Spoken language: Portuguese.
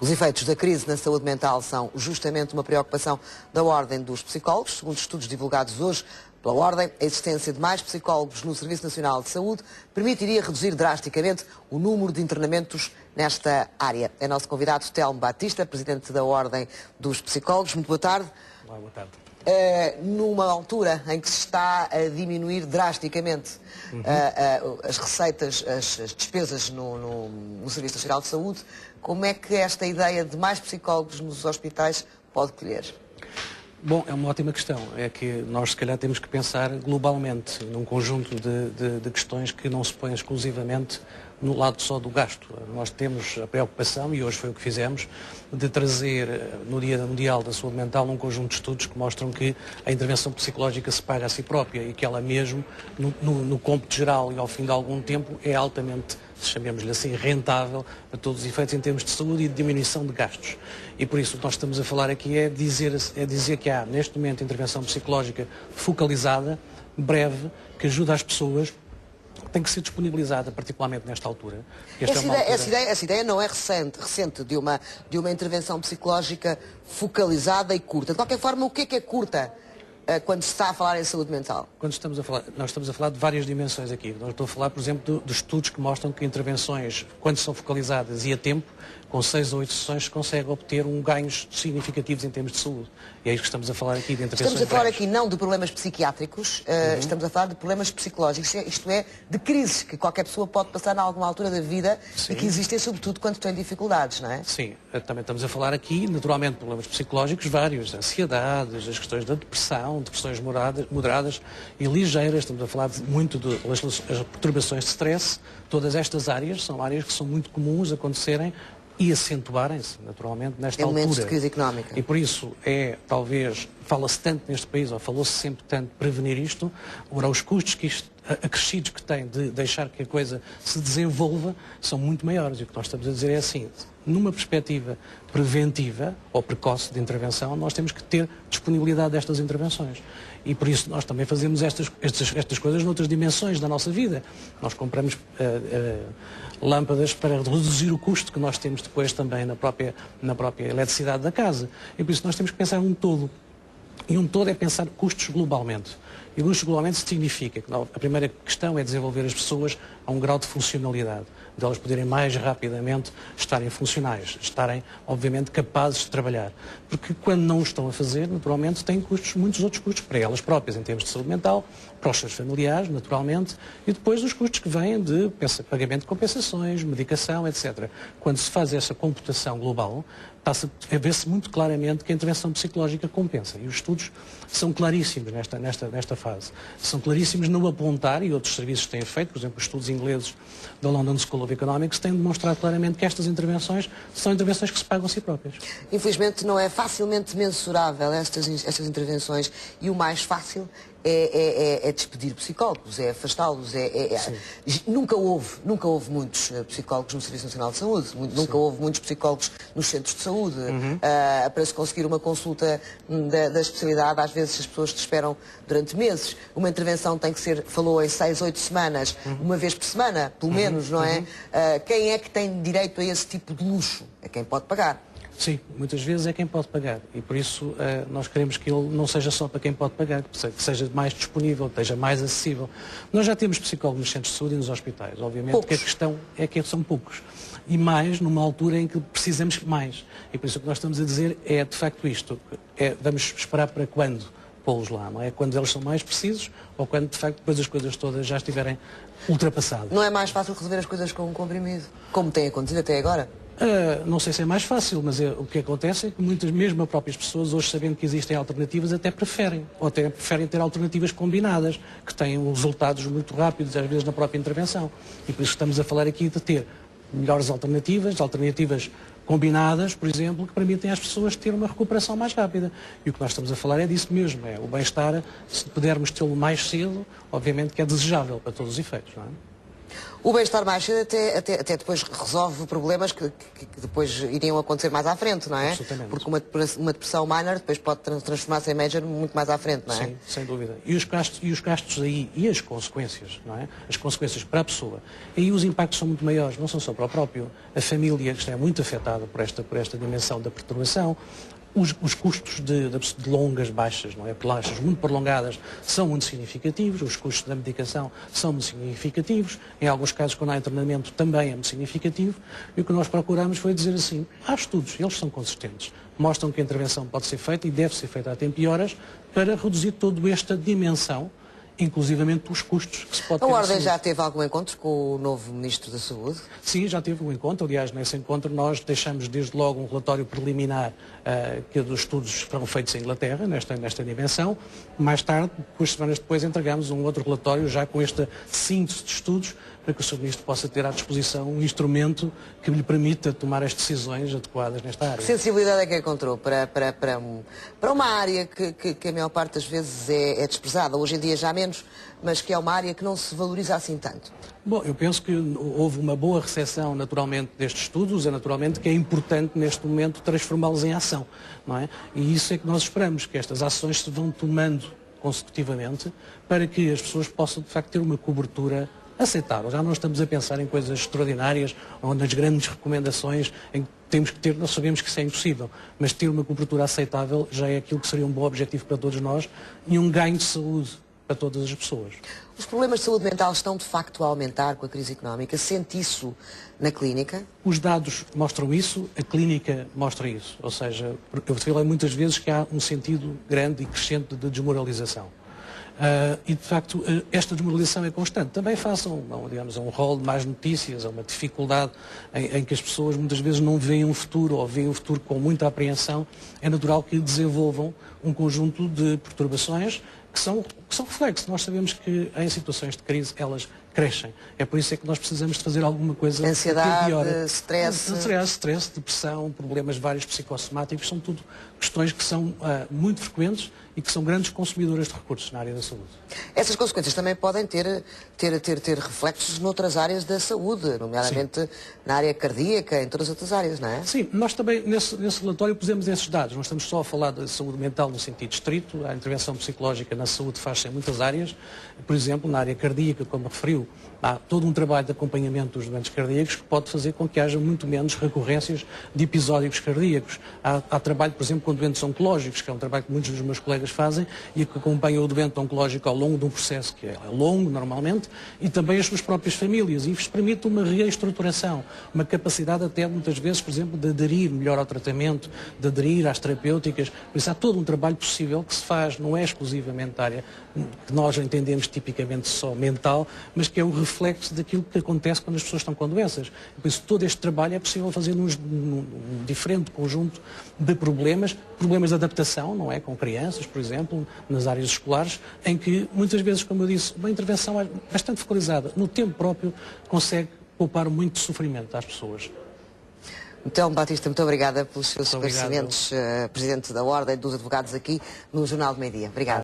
Os efeitos da crise na saúde mental são justamente uma preocupação da Ordem dos Psicólogos. Segundo estudos divulgados hoje pela Ordem, a existência de mais psicólogos no Serviço Nacional de Saúde permitiria reduzir drasticamente o número de internamentos nesta área. É nosso convidado Telmo Batista, presidente da Ordem dos Psicólogos. Muito boa tarde. Olá, boa tarde. Numa altura em que se está a diminuir drasticamente as receitas, as despesas no Serviço Nacional de Saúde, como é que esta ideia de mais psicólogos nos hospitais pode colher? Bom, é uma ótima questão. É que nós, se calhar, temos que pensar globalmente num conjunto de questões que não se põem exclusivamente no lado só do gasto. Nós temos a preocupação, e hoje foi o que fizemos, de trazer no Dia Mundial da Saúde Mental um conjunto de estudos que mostram que a intervenção psicológica se paga a si própria e que ela mesmo, no cômputo geral e ao fim de algum tempo, é altamente, chamemos-lhe assim, rentável a todos os efeitos em termos de saúde e de diminuição de gastos. E por isso o que nós estamos a falar aqui é dizer que há, neste momento, intervenção psicológica focalizada, breve, que ajuda as pessoas, tem que ser disponibilizada, particularmente nesta altura. Essa ideia não é recente de uma intervenção psicológica focalizada e curta. De qualquer forma, o que é curta quando se está a falar em saúde mental? Nós estamos a falar de várias dimensões aqui. Nós estou a falar, por exemplo, de estudos que mostram que intervenções, quando são focalizadas e a tempo, com 6 ou 8 sessões, se consegue obter ganhos significativos em termos de saúde. E é isso que estamos a falar aqui de intervenções. Estamos a falar aqui não de problemas psiquiátricos, estamos a falar de problemas psicológicos, isto é, de crises que qualquer pessoa pode passar em alguma altura da vida. Sim. E que existem, sobretudo, quando tem dificuldades, não é? Sim, também estamos a falar aqui, naturalmente, de problemas psicológicos vários, ansiedades, as questões da depressão, depressões moderadas e ligeiras, estamos a falar muito das perturbações de stress. Todas estas áreas são áreas que são muito comuns acontecerem e acentuarem-se, naturalmente, nesta altura. Elementos de crise económica. E por isso talvez, fala-se tanto neste país, ou falou-se sempre tanto de prevenir isto, ora, os custos acrescidos que tem de deixar que a coisa se desenvolva são muito maiores. E o que nós estamos a dizer é assim, numa perspectiva preventiva ou precoce de intervenção, nós temos que ter disponibilidade destas intervenções. E por isso nós também fazemos estas coisas noutras dimensões da nossa vida. Nós compramos lâmpadas para reduzir o custo que nós temos depois também na própria eletricidade da casa. E por isso nós temos que pensar um todo. E um todo é pensar custos globalmente. E custos globalmente significa que a primeira questão é desenvolver as pessoas a um grau de funcionalidade, de elas poderem mais rapidamente estarem funcionais, estarem, obviamente, capazes de trabalhar. Porque quando não o estão a fazer, naturalmente, têm custos, muitos outros custos para elas próprias, em termos de saúde mental, para os seus familiares, naturalmente, e depois os custos que vêm de pagamento de compensações, medicação, etc. Quando se faz essa computação global, está-se a ver-se muito claramente que a intervenção psicológica compensa. E os estudos são claríssimos nesta fase. São claríssimos no apontar, e outros serviços têm feito, por exemplo, os estudos ingleses da London School of Economics têm demonstrado claramente que estas intervenções são intervenções que se pagam a si próprias. Infelizmente não é facilmente mensurável estas intervenções, e o mais fácil é despedir psicólogos, é afastá-los. Nunca houve muitos psicólogos no Serviço Nacional de Saúde, nunca houve muitos psicólogos nos centros de saúde. Para se conseguir uma consulta da especialidade, às vezes as pessoas te esperam durante meses. Uma intervenção tem que ser, falou em 6, 8 semanas, uma vez por semana, pelo menos, não é? Quem é que tem direito a esse tipo de luxo? É quem pode pagar. Sim, muitas vezes é quem pode pagar e por isso nós queremos que ele não seja só para quem pode pagar, que seja mais disponível, que seja mais acessível. Nós já temos psicólogos nos centros de saúde e nos hospitais, obviamente poucos. Que a questão é que são poucos. E mais numa altura em que precisamos mais. E por isso o que nós estamos a dizer é de facto isto, vamos esperar para quando pô-los lá, não é? Quando eles são mais precisos ou quando de facto depois as coisas todas já estiverem ultrapassadas. Não é mais fácil resolver as coisas com um comprimido, como tem acontecido até agora? Não sei se é mais fácil, mas o que acontece é que muitas, mesmo as próprias pessoas, hoje sabendo que existem alternativas, até preferem. Ou até preferem ter alternativas combinadas, que têm resultados muito rápidos, às vezes na própria intervenção. E por isso estamos a falar aqui de ter melhores alternativas combinadas, por exemplo, que permitem às pessoas ter uma recuperação mais rápida. E o que nós estamos a falar é disso mesmo, é o bem-estar, se pudermos tê-lo mais cedo, obviamente que é desejável para todos os efeitos, não é? O bem-estar mais cedo até depois resolve problemas que depois iriam acontecer mais à frente, não é? Absolutamente. Porque uma depressão minor depois pode transformar-se em major muito mais à frente, não é? Sim, sem dúvida. E os gastos aí, e as consequências, não é? As consequências para a pessoa. Aí os impactos são muito maiores, não são só para o próprio. A família que é muito afetada por esta dimensão da perturbação. Os custos de longas baixas, não é? Baixas muito prolongadas são muito significativos, os custos da medicação são muito significativos, em alguns casos quando há internamento também é muito significativo, e o que nós procuramos foi dizer assim, há estudos, eles são consistentes, mostram que a intervenção pode ser feita e deve ser feita a tempo e horas para reduzir toda esta dimensão, inclusivamente os custos que se pode ter. A Ordem já teve algum encontro com o novo Ministro da Saúde? Sim, já teve um encontro. Aliás, nesse encontro nós deixamos desde logo um relatório preliminar que dos estudos foram feitos em Inglaterra, nesta dimensão. Mais tarde, 2 semanas depois, entregamos um outro relatório já com esta síntese de estudos para que o Sr. Ministro possa ter à disposição um instrumento que lhe permita tomar as decisões adequadas nesta área. Que sensibilidade é que encontrou para uma área que a maior parte das vezes é desprezada, hoje em dia já menos, mas que é uma área que não se valoriza assim tanto? Bom, eu penso que houve uma boa recepção naturalmente destes estudos, é naturalmente que é importante neste momento transformá-los em ação, não é? E isso é que nós esperamos, que estas ações se vão tomando consecutivamente para que as pessoas possam de facto ter uma cobertura aceitável. Já não estamos a pensar em coisas extraordinárias ou nas grandes recomendações em que temos que ter, nós sabemos que isso é impossível, mas ter uma cobertura aceitável já é aquilo que seria um bom objetivo para todos nós e um ganho de saúde para todas as pessoas. Os problemas de saúde mental estão de facto a aumentar com a crise económica? Sente isso na clínica? Os dados mostram isso, a clínica mostra isso. Ou seja, eu falei muitas vezes que há um sentido grande e crescente de desmoralização. E, de facto, esta desmoralização é constante. Também façam, digamos, um rol de más notícias, uma dificuldade em que as pessoas muitas vezes não veem um futuro ou veem um futuro com muita apreensão. É natural que desenvolvam um conjunto de perturbações que são reflexos. Nós sabemos que em situações de crise elas crescem. É por isso é que nós precisamos de fazer alguma coisa. Ansiedade, stress, depressão, problemas vários psicossomáticos, são tudo questões que são muito frequentes e que são grandes consumidoras de recursos na área da saúde. Essas consequências também podem ter reflexos noutras áreas da saúde, nomeadamente Sim. na área cardíaca, em todas as outras áreas, não é? Sim, nós também nesse relatório pusemos esses dados. Não estamos só a falar da saúde mental no sentido estrito, a intervenção psicológica na saúde faz-se em muitas áreas. Por exemplo, na área cardíaca, como referiu, há todo um trabalho de acompanhamento dos doentes cardíacos que pode fazer com que haja muito menos recorrências de episódios cardíacos. Há trabalho, por exemplo, com doentes oncológicos, que é um trabalho que muitos dos meus colegas fazem e que acompanha o doente oncológico ao longo de um processo que é longo, normalmente, e também as suas próprias famílias. E isso permite uma reestruturação, uma capacidade até, muitas vezes, por exemplo, de aderir melhor ao tratamento, de aderir às terapêuticas. Por isso há todo um trabalho possível que se faz, não é exclusivamente da área que nós entendemos tipicamente só mental, mas que é o reflexo daquilo que acontece quando as pessoas estão com doenças. Por isso todo este trabalho é possível fazer num diferente conjunto de problemas de adaptação, não é? Com crianças, por exemplo, nas áreas escolares, em que muitas vezes, como eu disse, uma intervenção bastante focalizada no tempo próprio consegue poupar muito sofrimento às pessoas. Então, Batista, muito obrigada pelos seus esclarecimentos, Presidente da Ordem dos Advogados aqui no Jornal do Meio-Dia. Obrigada.